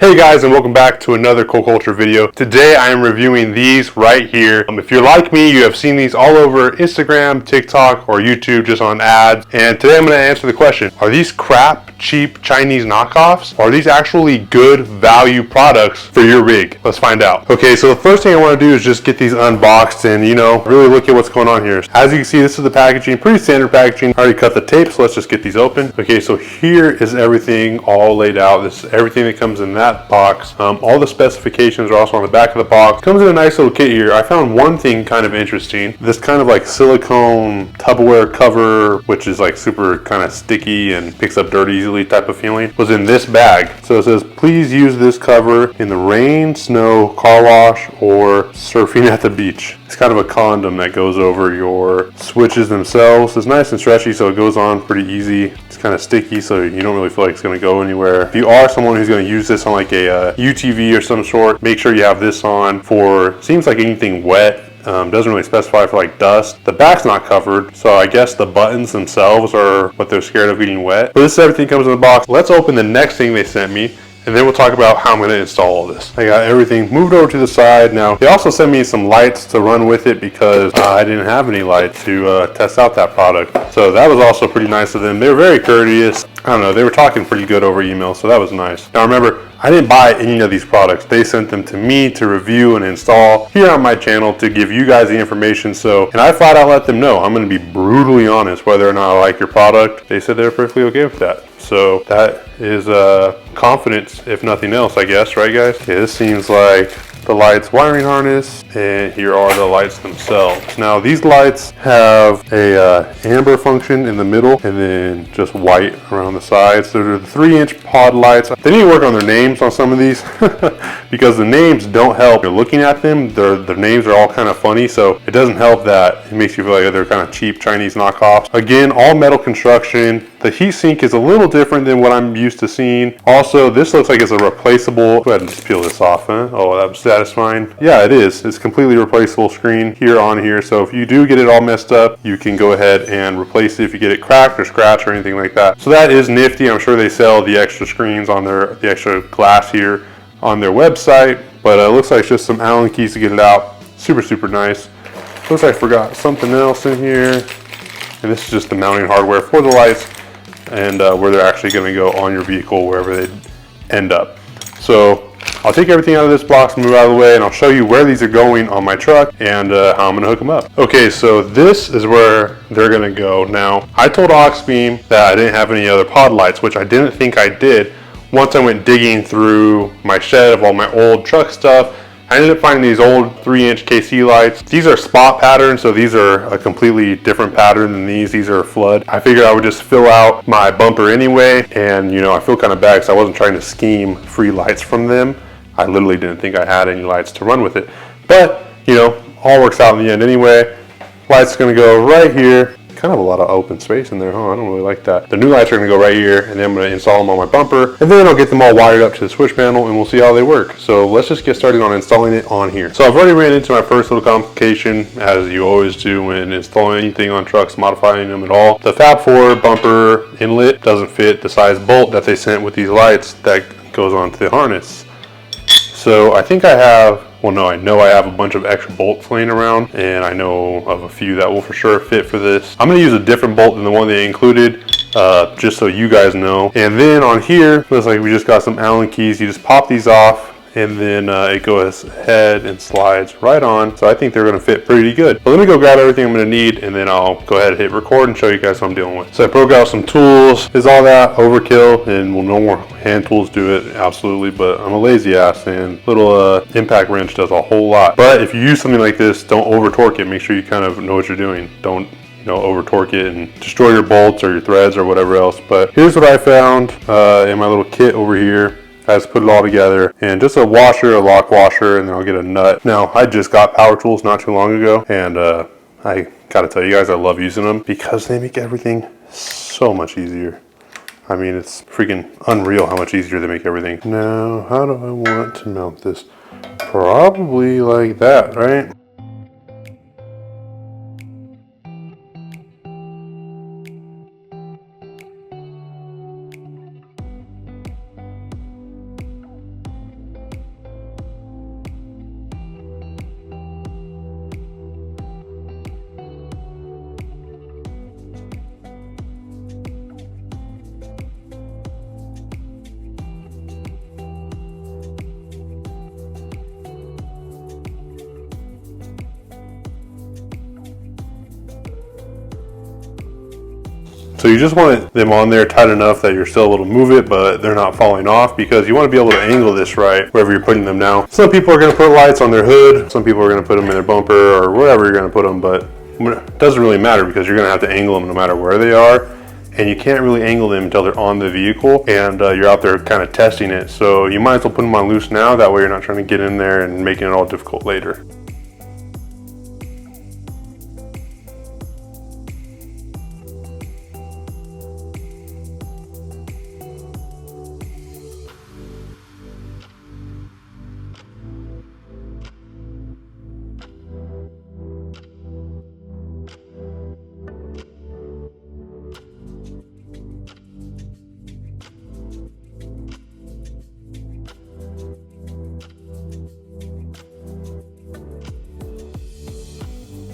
Hey guys, and welcome back to another Cool Culture video. Today I am reviewing these right here. If you're like me, you have seen these all over Instagram, TikTok, or YouTube just on ads. And today I'm going to answer the question, are these crap, cheap Chinese knockoffs? Or are these actually good value products for your rig? Let's find out. Okay, so the first thing I want to do is just get these unboxed and, really look at what's going on here. As you can see, this is the packaging, pretty standard packaging. I already cut the tape, so let's just get these open. Okay, so here is everything all laid out. This is everything that comes in that box. All the specifications are also on the back of the box. Comes in a nice little kit here. I found one thing kind of interesting. This kind of like silicone Tupperware cover, which is like super kind of sticky and picks up dirt easily type of feeling, was in this bag. So it says, please use this cover in the rain, snow, car wash, or surfing at the beach. It's kind of a condom that goes over your switches themselves. It's nice and stretchy, so it goes on pretty easy. It's kind of sticky, so you don't really feel like it's going to go anywhere. If you are someone who's going to use this on like a UTV or some sort, make sure you have this on for, seems like anything wet. Doesn't really specify for like dust. The back's not covered, so I guess the buttons themselves are what they're scared of getting wet. But this is everything comes in the box. Let's open the next thing they sent me, and then we'll talk about how I'm going to install all this. I got everything moved over to the side. Now, they also sent me some lights to run with it because I didn't have any lights to test out that product. So that was also pretty nice of them. They were very courteous. I don't know, they were talking pretty good over email, so that was nice. Now remember, I didn't buy any of these products. They sent them to me to review and install here on my channel to give you guys the information. And I flat out let them know, I'm going to be brutally honest whether or not I like your product. They said they're perfectly okay with that. So that is confidence, if nothing else, I guess, right guys? Okay, this seems like the lights wiring harness, and here are the lights themselves. Now these lights have a amber function in the middle and then just white around the sides. So they're the 3-inch pod lights. They need to work on their names on some of these because the names don't help. You're looking at them, their names are all kind of funny, so it doesn't help that it makes you feel like they're kind of cheap Chinese knockoffs. Again, all metal construction. The heat sink is a little different than what I'm used to seeing. Also, this looks like it's a replaceable. Go ahead and just peel this off, huh? Oh, that was satisfying. Yeah, it is. It's completely replaceable screen here on here. So if you do get it all messed up, you can go ahead and replace it if you get it cracked or scratched or anything like that. So that is nifty. I'm sure they sell the extra screens on the extra glass here on their website. But it looks like it's just some Allen keys to get it out. Super, super nice. Looks like I forgot something else in here. And this is just the mounting hardware for the lights, and where they're actually going to go on your vehicle wherever they end up. So I'll take everything out of this box, move out of the way, and I'll show you where these are going on my truck and how I'm going to hook them up. Okay, so this is where they're going to go. Now, I told AuxBeam that I didn't have any other pod lights, which I didn't think I did. Once I went digging through my shed of all my old truck stuff, I ended up finding these old 3-inch KC lights. These are spot patterns, so these are a completely different pattern than these. These are flood. I figured I would just fill out my bumper anyway, and I feel kind of bad because I wasn't trying to scheme free lights from them. I literally didn't think I had any lights to run with it. But, all works out in the end anyway. Light's gonna go right here. Kind of a lot of open space in there, huh? I don't really like that. The new lights are going to go right here, and then I'm going to install them on my bumper, and then I'll get them all wired up to the switch panel, and we'll see how they work. So let's just get started on installing it on here. So I've already ran into my first little complication, as you always do when installing anything on trucks, modifying them at all. The Fab 4 bumper inlet doesn't fit the size bolt that they sent with these lights that goes onto the harness. So I think I have, well, no, I know I have a bunch of extra bolts laying around, and I know of a few that will for sure fit for this. I'm going to use a different bolt than the one they included, just so you guys know. And then on here, looks like we just got some Allen keys. You just pop these off, and then it goes ahead and slides right on. So I think they're going to fit pretty good. But let me go grab everything I'm going to need, and then I'll go ahead and hit record and show you guys what I'm dealing with. So I broke out some tools. Is all that overkill? And well, no more hand tools do it, absolutely. But I'm a lazy ass, and little impact wrench does a whole lot. But if you use something like this, don't over torque it. Make sure you kind of know what you're doing. Don't over torque it and destroy your bolts or your threads or whatever else. But here's what I found in my little kit over here. I just put it all together, and just a washer, a lock washer, and then I'll get a nut. Now, I just got power tools not too long ago, and I gotta tell you guys, I love using them because they make everything so much easier. I mean, it's freaking unreal how much easier they make everything. Now, how do I want to mount this? Probably like that, right? So you just want them on there tight enough that you're still able to move it, but they're not falling off, because you want to be able to angle this right wherever you're putting them now. Some people are going to put lights on their hood, some people are going to put them in their bumper or wherever you're going to put them, but it doesn't really matter because you're going to have to angle them no matter where they are. And you can't really angle them until they're on the vehicle and you're out there kind of testing it. So you might as well put them on loose now, that way you're not trying to get in there and making it all difficult later.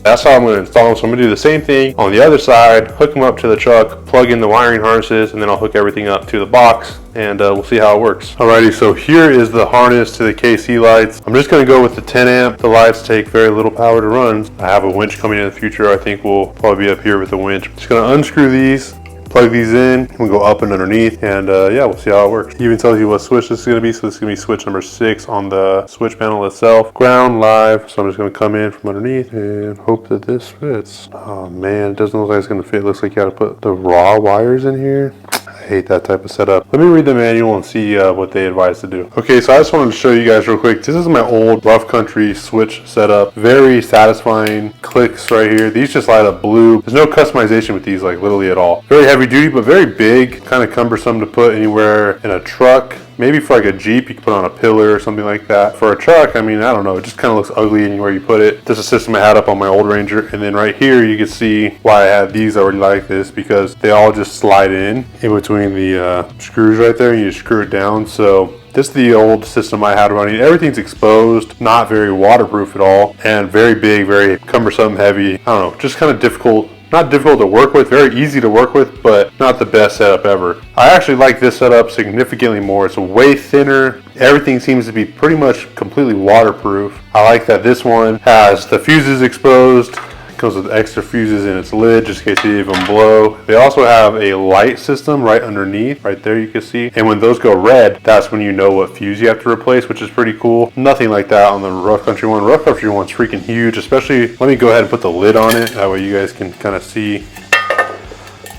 That's how I'm going to install them. So I'm going to do the same thing on the other side, hook them up to the truck, plug in the wiring harnesses, and then I'll hook everything up to the box, and we'll see how it works. Alrighty, so here is the harness to the KC lights. I'm just going to go with the 10 amp. The lights take very little power to run. I have a winch coming in the future. I think we'll probably be up here with the winch. Just going to unscrew these, plug these in, and we'll go up and underneath, and yeah, we'll see how it works. It even tells you what switch this is going to be. So this is going to be switch number 6 on the switch panel itself. Ground live, so I'm just going to come in from underneath and hope that this fits. Oh man, it doesn't look like it's going to fit. It looks like you got to put the raw wires in here. I hate that type of setup. Let me read the manual and see what they advise to do. Okay, so I just wanted to show you guys real quick. This is my old rough country switch setup. Very satisfying clicks right here. These just light up blue. There's no customization with these, like literally at all. Very heavy duty, but very big. Kind of cumbersome to put anywhere in a truck. Maybe for like a Jeep, you can put on a pillar or something like that. For a truck, I mean, I don't know. It just kind of looks ugly anywhere you put it. This is a system I had up on my old Ranger. And then right here, you can see why I had these already like this, because they all just slide in between the screws right there. And you just screw it down. So this is the old system I had running. Everything's exposed, not very waterproof at all, and very big, very cumbersome, heavy. I don't know, just kind of difficult. Not difficult to work with, very easy to work with, but not the best setup ever. I actually like this setup significantly more. It's way thinner. Everything seems to be pretty much completely waterproof. I like that this one has the fuses exposed. Comes with extra fuses in its lid just in case they even blow. They also have a light system right underneath, right there you can see. And when those go red, that's when you know what fuse you have to replace, which is pretty cool. Nothing like that on the rough country one. Rough country one's freaking huge, especially, let me go ahead and put the lid on it. That way you guys can kind of see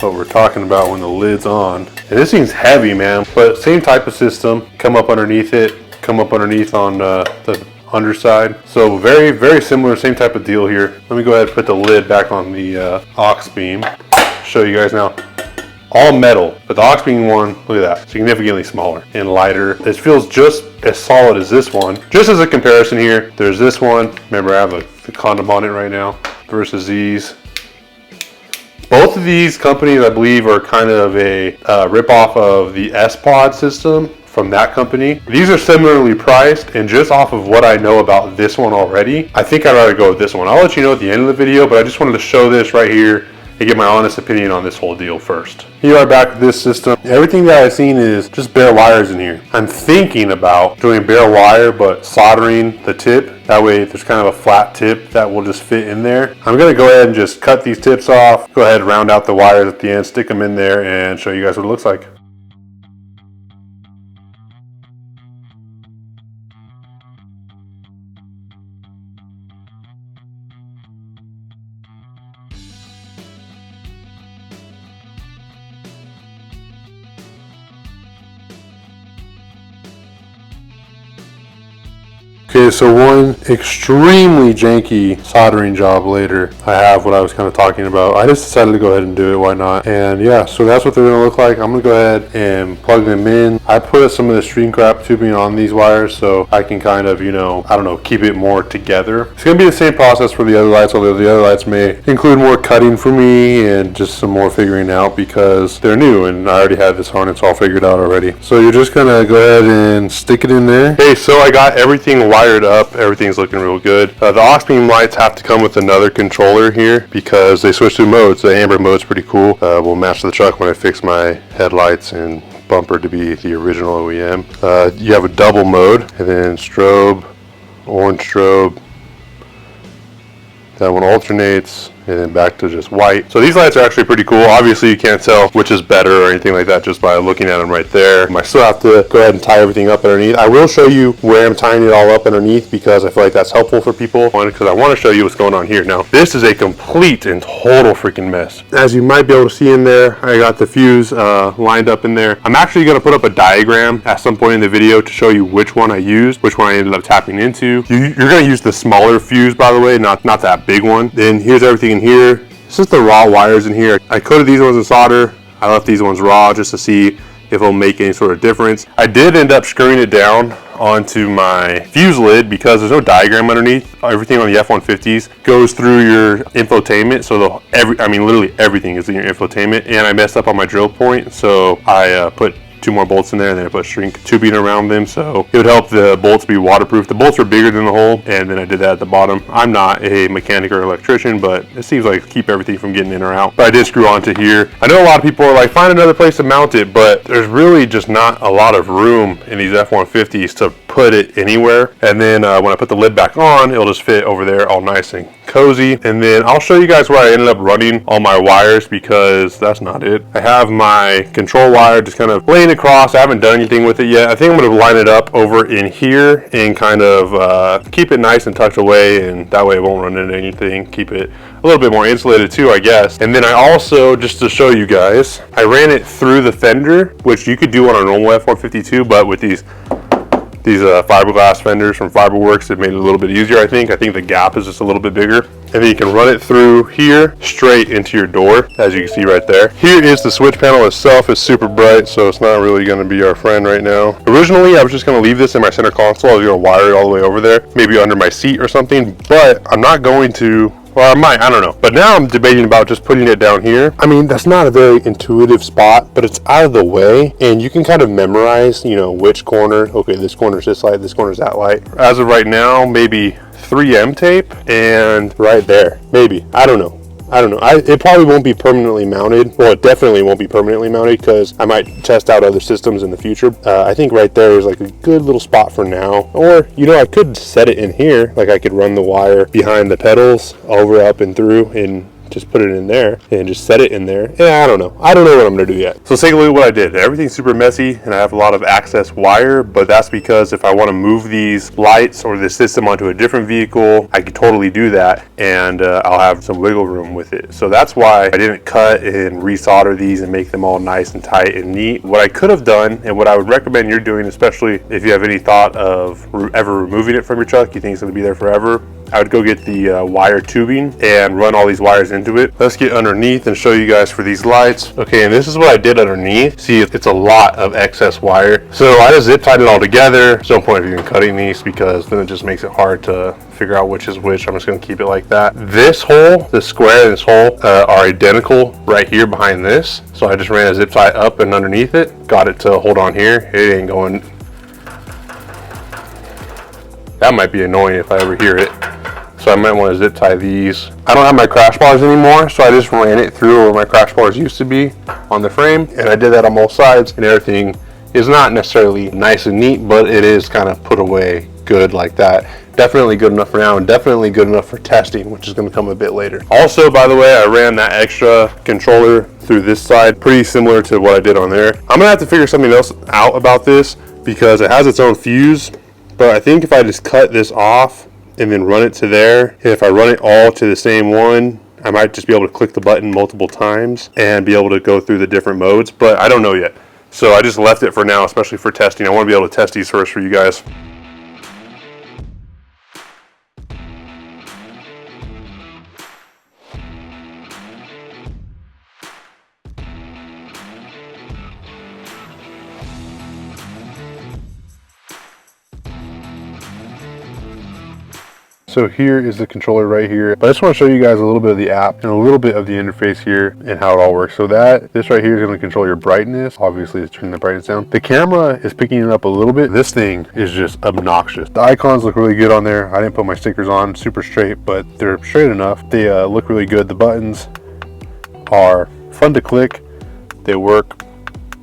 what we're talking about when the lid's on. And this thing's heavy, man, but same type of system. Come up underneath it, come up underneath on the underside. So very, very similar, same type of deal here. Let me go ahead and put the lid back on the AuxBeam. Show you guys now. All metal, but the AuxBeam one, look at that, significantly smaller and lighter. It feels just as solid as this one. Just as a comparison here, there's this one. Remember, I have the condom on it right now versus these. Both of these companies, I believe, are kind of a rip-off of the S-Pod system from that company. These are similarly priced, and just off of what I know about this one already, I think I'd rather go with this one. I'll let you know at the end of the video, but I just wanted to show this right here and get my honest opinion on this whole deal first. Here we are back with this system. Everything that I've seen is just bare wires in here. I'm thinking about doing bare wire, but soldering the tip. That way there's kind of a flat tip that will just fit in there. I'm gonna go ahead and just cut these tips off, go ahead and round out the wires at the end, stick them in there, and show you guys what it looks like. Okay, so one extremely janky soldering job later. I have what I was kind of talking about. I just decided to go ahead and do it, why not? And yeah, so that's what they're gonna look like. I'm gonna go ahead and plug them in. I put some of the string crap tubing on these wires so I can kind of, you know, I don't know, keep it more together. It's gonna be the same process for the other lights, although the other lights may include more cutting for me and just some more figuring out because they're new and I already had this harness all figured out already. So you're just gonna go ahead and stick it in there. Okay, so I got everything wired up. Everything's looking real good. The AuxBeam lights have to come with another controller here because they switch through modes. The amber mode's pretty cool. Will match the truck when I fix my headlights and bumper to be the original OEM. You have a double mode and then strobe, orange strobe. That one alternates. and then back to just white. So these lights are actually pretty cool. Obviously you can't tell which is better or anything like that just by looking at them right there. I still have to go ahead and tie everything up underneath. I will show you where I'm tying it all up underneath because I feel like that's helpful for people. Because I want to show you what's going on here. Now this is a complete and total freaking mess. As you might be able to see in there, I got the fuse lined up in there. I'm actually going to put up a diagram at some point in the video to show you which one I used, which one I ended up tapping into. You're going to use the smaller fuse, by the way, not that big one. Then here's everything in here. This is the raw wires in here. I coated these ones in solder. I left these ones raw just to see if it'll make any sort of difference. I did end up screwing it down onto my fuse lid because there's no diagram underneath. Everything on the F-150s goes through your infotainment, so literally everything is in your infotainment. And I messed up on my drill point, so I put 2 more bolts in there, and then I put shrink tubing around them, so it would help the bolts be waterproof. The bolts were bigger than the hole, and then I did that at the bottom. I'm not a mechanic or electrician, but it seems like keep everything from getting in or out. But I did screw onto here. I know a lot of people are like, find another place to mount it, but there's really just not a lot of room in these F-150s to put it anywhere. And then when I put the lid back on, it'll just fit over there all nice and cozy. And then I'll show you guys where I ended up running all my wires because that's not it. I have my control wire just kind of laying across. I haven't done anything with it yet. I think I'm going to line it up over in here and kind of keep it nice and tucked away, and that way it won't run into anything. Keep it a little bit more insulated too, I guess. And then I also, just to show you guys, I ran it through the fender, which you could do on a normal F-150 too, but with these fiberglass fenders from Fiberworks, it made it a little bit easier. I think the gap is just a little bit bigger, and then you can run it through here straight into your door, as you can see right there. Here is the switch panel itself. It's super bright, so it's not really going to be our friend right now. Originally I was just going to leave this in my center console. I was going to wire it all the way over there, maybe under my seat or something, but I'm not going to. Well, I might, I don't know. But now I'm debating about just putting it down here. I mean, that's not a very intuitive spot, but it's out of the way, and you can kind of memorize, you know, which corner. Okay, this corner's this light, this corner's that light. As of right now, maybe 3M tape, and right there, maybe. I don't know. It probably won't be permanently mounted. Well, it definitely won't be permanently mounted because I might test out other systems in the future. I think right there is like a good little spot for now. Or, you know, I could set it in here. Like I could run the wire behind the pedals over, up, and through, and just put it in there and just set it in there. Yeah, I don't know what I'm gonna do yet. So let's take a look at what I did. Everything's super messy and I have a lot of access wire, but that's because if I want to move these lights or this system onto a different vehicle, I could totally do that, and I'll have some wiggle room with it. So that's why I didn't cut and resolder these and make them all nice and tight and neat. What I could have done, and what I would recommend you're doing, especially if you have any thought of ever removing it from your truck, you think it's gonna be there forever, I would go get the wire tubing and run all these wires into it. Let's get underneath and show you guys for these lights. Okay, and this is what I did underneath. See, it's a lot of excess wire. So I just zip tied it all together. There's no point in cutting these because then it just makes it hard to figure out which is which. I'm just gonna keep it like that. This hole, this square and this hole are identical right here behind this. So I just ran a zip tie up and underneath it. Got it to hold on here. It ain't going. That might be annoying if I ever hear it. So I might want to zip tie these. I don't have my crash bars anymore, so I just ran it through where my crash bars used to be on the frame, and I did that on both sides, and everything is not necessarily nice and neat, but it is kind of put away good like that. Definitely good enough for now, and definitely good enough for testing, which is going to come a bit later. Also, by the way, I ran that extra controller through this side, pretty similar to what I did on there. I'm going to have to figure something else out about this because it has its own fuse, but I think if I just cut this off and then run it to there, and if I run it all to the same one, I might just be able to click the button multiple times and be able to go through the different modes, but I don't know yet. So I just left it for now, especially for testing. I want to be able to test these first for you guys. So here is the controller right here. But I just want to show you guys a little bit of the app and a little bit of the interface here and how it all works. So this right here is going to control your brightness. Obviously it's turning the brightness down. The camera is picking it up a little bit. This thing is just obnoxious. The icons look really good on there. I didn't put my stickers on super straight, but they're straight enough. They look really good. The buttons are fun to click. They work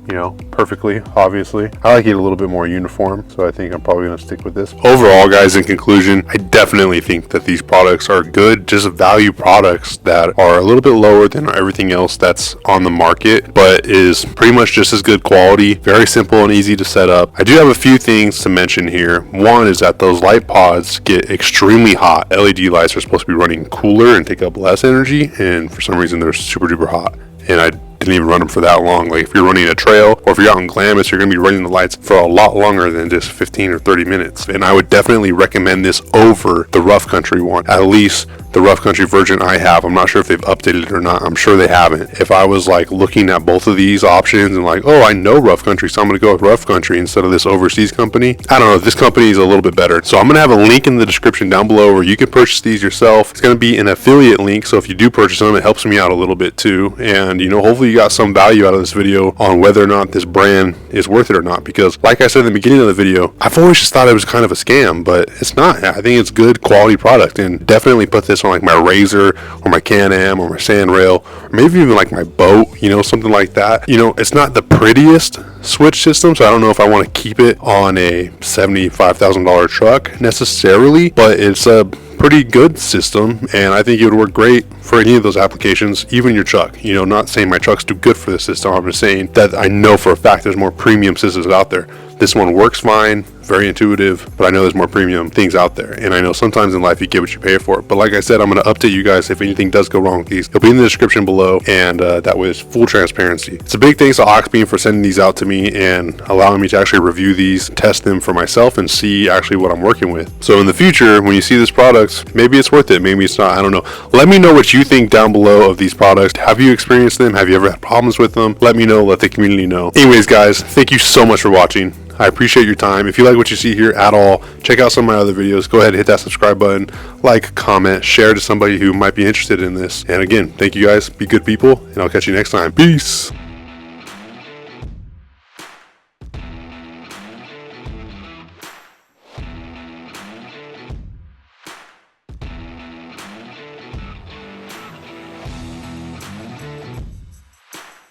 you know, perfectly, obviously. I like it a little bit more uniform, so I think I'm probably going to stick with this. Overall, guys, in conclusion, I definitely think that these products are good, just value products that are a little bit lower than everything else that's on the market, but is pretty much just as good quality, very simple and easy to set up. I do have a few things to mention here. One is that those light pods get extremely hot. LED lights are supposed to be running cooler and take up less energy, and for some reason they're super duper hot, and I didn't even run them for that long. Like if you're running a trail or if you're out in Glamis, you're going to be running the lights for a lot longer than just 15 or 30 minutes. And I would definitely recommend this over the rough country one, at least the rough country version I have. I'm not sure if they've updated it or not. I'm sure they haven't. If I was like looking at both of these options and like, oh, I know rough country, so I'm going to go with rough country instead of this overseas company. I don't know. This company is a little bit better. So I'm going to have a link in the description down below where you can purchase these yourself. It's going to be an affiliate link. So if you do purchase them, it helps me out a little bit too. And you know, hopefully you got some value out of this video on whether or not this brand is worth it or not, because like I said in the beginning of the video, I've always just thought it was kind of a scam, but it's not. I think it's good quality product, and definitely put this on like my Razor or my Can-Am or my Sandrail, or maybe even like my boat, you know, something like that. You know, it's not the prettiest switch system, so I don't know if I want to keep it on a $75,000 truck necessarily, but it's a pretty good system, and I think it would work great for any of those applications, even your truck. You know, not saying my truck's too good for this system, I'm just saying that I know for a fact there's more premium systems out there. This one works fine, very intuitive, but I know there's more premium things out there, and I know sometimes in life you get what you pay for. But like I said, I'm going to update you guys if anything does go wrong with these. It'll be in the description below, and that way it's full transparency. It's a big thanks to AuxBeam for sending these out to me and allowing me to actually review these, test them for myself, and see actually what I'm working with. So in the future, when you see this product, maybe it's worth it, maybe it's not, I don't know. Let me know what you think down below of these products. Have you experienced them? Have you ever had problems with them? Let me know, let the community know. Anyways, guys, thank you so much for watching. I appreciate your time. If you like what you see here at all, check out some of my other videos. Go ahead and hit that subscribe button, like, comment, share to somebody who might be interested in this. And again, thank you guys. Be good people, and I'll catch you next time. Peace.